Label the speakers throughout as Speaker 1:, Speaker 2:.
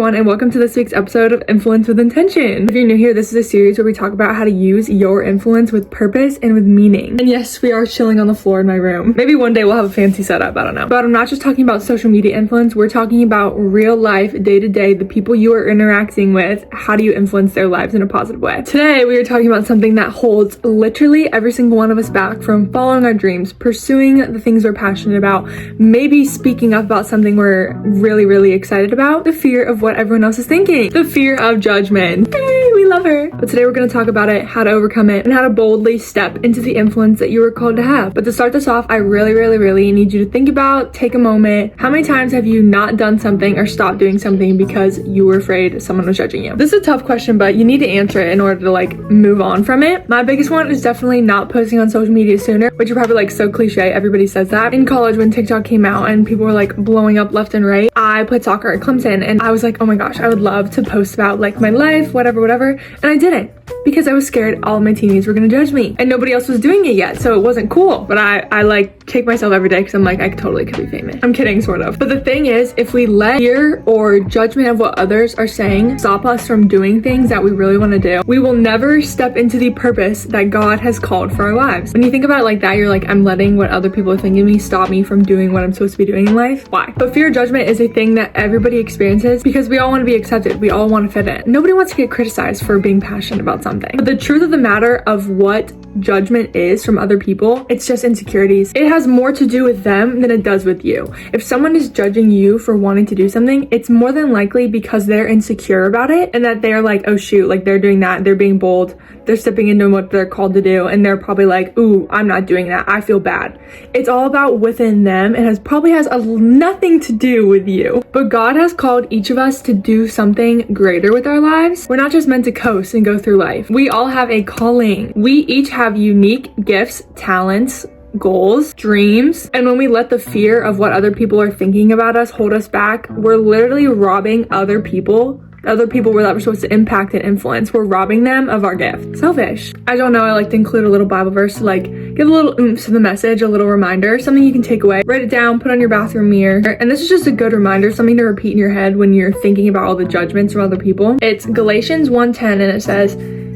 Speaker 1: everyone, and welcome to this week's episode of Influence with Intention. If you're new here, this is a series where we talk about how to use your influence with purpose and with meaning. And yes, we are chilling on the floor in my room. Maybe one day we'll have a fancy setup, I don't know. But I'm not just talking about social media influence, we're talking about real life, day-to-day, the people you are interacting with. How do you influence their lives in a positive way? Today, we are talking about something that holds literally every single one of us back from following our dreams, pursuing the things we're passionate about, maybe speaking up about something we're really excited about. The fear of what everyone else is thinking. The fear of judgment. Yay, we love her. But today we're going to talk about it, how to overcome it, and how to boldly step into the influence that you were called to have. But to start this off, I really need you to think about, take a moment. How many times have you not done something or stopped doing something because you were afraid someone was judging you? This is a tough question, but you need to answer it in order to move on from it. My biggest one is definitely not posting on social media sooner, which are probably so cliche. Everybody says that. In college, when TikTok came out and people were blowing up left and right, I played soccer at Clemson and I was like, oh my gosh, I would love to post about my life, whatever. And I didn't because I was scared all of my teammates were gonna judge me and nobody else was doing it yet. So it wasn't cool. But I kick myself every day because I'm I totally could be famous. I'm kidding, sort of. But the thing is, if we let fear or judgment of what others are saying stop us from doing things that we really want to do, we will never step into the purpose that God has called for our lives. When you think about it like that, you're I'm letting what other people are thinking of me stop me from doing what I'm supposed to be doing in life. Why? But fear of judgment is a thing that everybody experiences because we all want to be accepted. We all want to fit in. Nobody wants to get criticized for being passionate about something. But the truth of the matter of what judgment is from other people, it's just insecurities. It has more to do with them than it does with you. If someone is judging you for wanting to do something, it's more than likely because they're insecure about it and that they're oh shoot, they're doing that, they're being bold, they're stepping into what they're called to do, and they're probably ooh, I'm not doing that, I feel bad. It's all about within them and probably has nothing to do with you. But God has called each of us to do something greater with our lives. We're not just meant to coast and go through life. We all have a calling. We each have unique gifts, talents, goals, dreams, and when we let the fear of what other people are thinking about us hold us back, we're literally robbing other people that we're supposed to impact and influence. We're robbing them of our gift. Selfish. I don't know, I like to include a little Bible verse to give a little oomph to the message, a little reminder, something you can take away, write it down, put on your bathroom mirror. And this is just a good reminder, something to repeat in your head when you're thinking about all the judgments from other people. It's Galatians 1:10, and it says,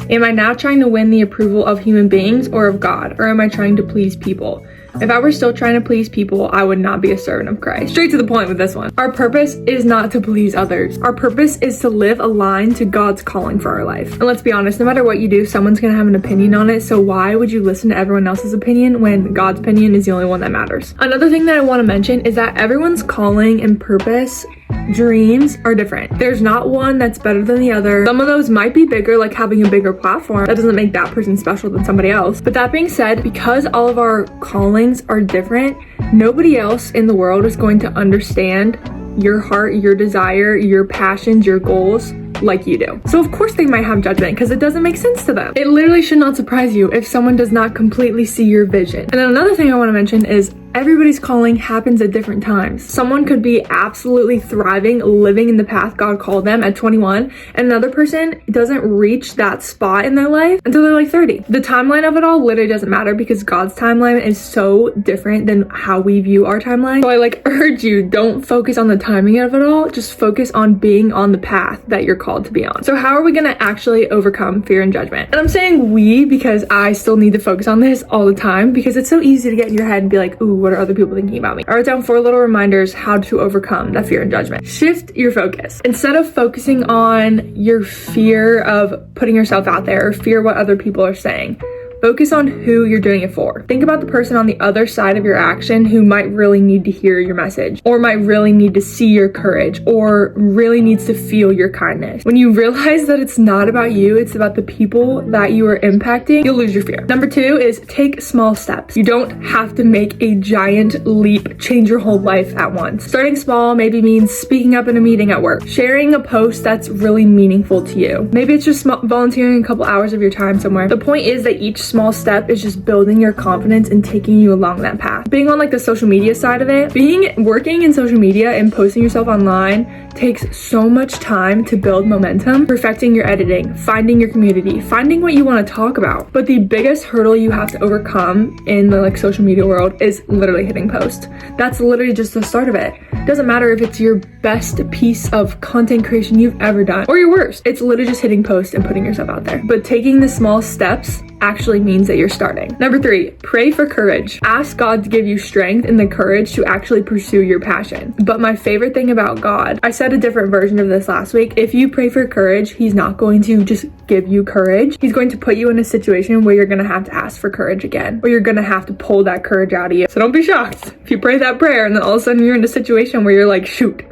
Speaker 1: am I now trying to win the approval of human beings or of God? Or am I trying to please people? If I were still trying to please people, I would not be a servant of Christ. Straight to the point with this one. Our purpose is not to please others. Our purpose is to live aligned to God's calling for our life. And let's be honest, no matter what you do, someone's gonna have an opinion on it. So why would you listen to everyone else's opinion when God's opinion is the only one that matters? Another thing that I want to mention is that everyone's calling and purpose, dreams are different. There's not one that's better than the other. Some of those might be bigger, like having a bigger platform. That doesn't make that person special than somebody else. But that being said, because all of our callings are different, nobody else in the world is going to understand your heart, your desire, your passions, your goals like you do. So of course they might have judgment because it doesn't make sense to them. It literally should not surprise you if someone does not completely see your vision. And then another thing I want to mention is everybody's calling happens at different times. Someone could be absolutely thriving, living in the path God called them at 21, and another person doesn't reach that spot in their life until they're 30. The timeline of it all literally doesn't matter because God's timeline is so different than how we view our timeline. So I urge you, don't focus on the timing of it all, just focus on being on the path that you're called to be on. So how are we gonna actually overcome fear and judgment? And I'm saying we because I still need to focus on this all the time because it's so easy to get in your head and be ooh, what are other people thinking about me? I wrote down 4 little reminders how to overcome that fear and judgment. Shift your focus. Instead of focusing on your fear of putting yourself out there or fear what other people are saying, focus on who you're doing it for. Think about the person on the other side of your action who might really need to hear your message or might really need to see your courage or really needs to feel your kindness. When you realize that it's not about you, it's about the people that you are impacting, you'll lose your fear. Number 2 is take small steps. You don't have to make a giant leap, change your whole life at once. Starting small maybe means speaking up in a meeting at work, sharing a post that's really meaningful to you. Maybe it's just volunteering a couple hours of your time somewhere. The point is that each first small step is just building your confidence and taking you along that path. Being on like the social media side of it, working in social media and posting yourself online takes so much time to build momentum, perfecting your editing, finding your community, finding what you want to talk about. But the biggest hurdle you have to overcome in the like social media world is literally hitting post. That's literally just the start of it. Doesn't matter if it's your best piece of content creation you've ever done or your worst. It's literally just hitting post and putting yourself out there. But taking the small steps actually means that you're starting. Number 3, pray for courage. Ask God to give you strength and the courage to actually pursue your passion. But my favorite thing about God, I said a different version of this last week. If you pray for courage, he's not going to just give you courage. He's going to put you in a situation where you're going to have to ask for courage again, or you're going to have to pull that courage out of you. So don't be shocked if you pray that prayer and then all of a sudden you're in a situation where you're like, shoot,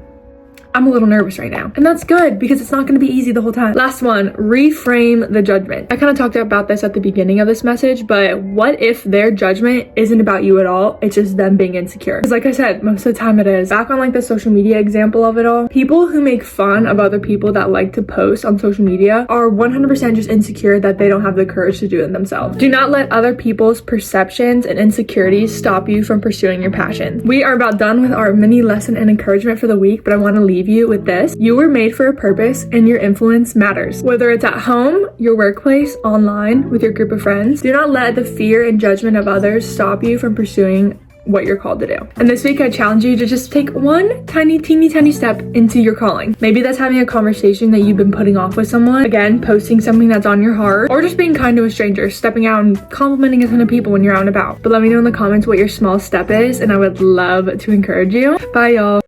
Speaker 1: I'm a little nervous right now. And that's good because it's not going to be easy the whole time. Last one, reframe the judgment. I kind of talked about this at the beginning of this message, but what if their judgment isn't about you at all? It's just them being insecure. Because like I said, most of the time it is. Back on like the social media example of it all, people who make fun of other people that like to post on social media are 100% just insecure that they don't have the courage to do it themselves. Do not let other people's perceptions and insecurities stop you from pursuing your passion. We are about done with our mini lesson and encouragement for the week, but I want to leave you with this. You were made for a purpose and your influence matters. Whether it's at home, your workplace, online, with your group of friends, do not let the fear and judgment of others stop you from pursuing what you're called to do. And this week I challenge you to just take one teeny tiny step into your calling. Maybe that's having a conversation that you've been putting off with someone, again, posting something that's on your heart, or just being kind to a stranger, stepping out and complimenting a ton of people when you're out and about. But let me know in the comments what your small step is and I would love to encourage you. Bye y'all.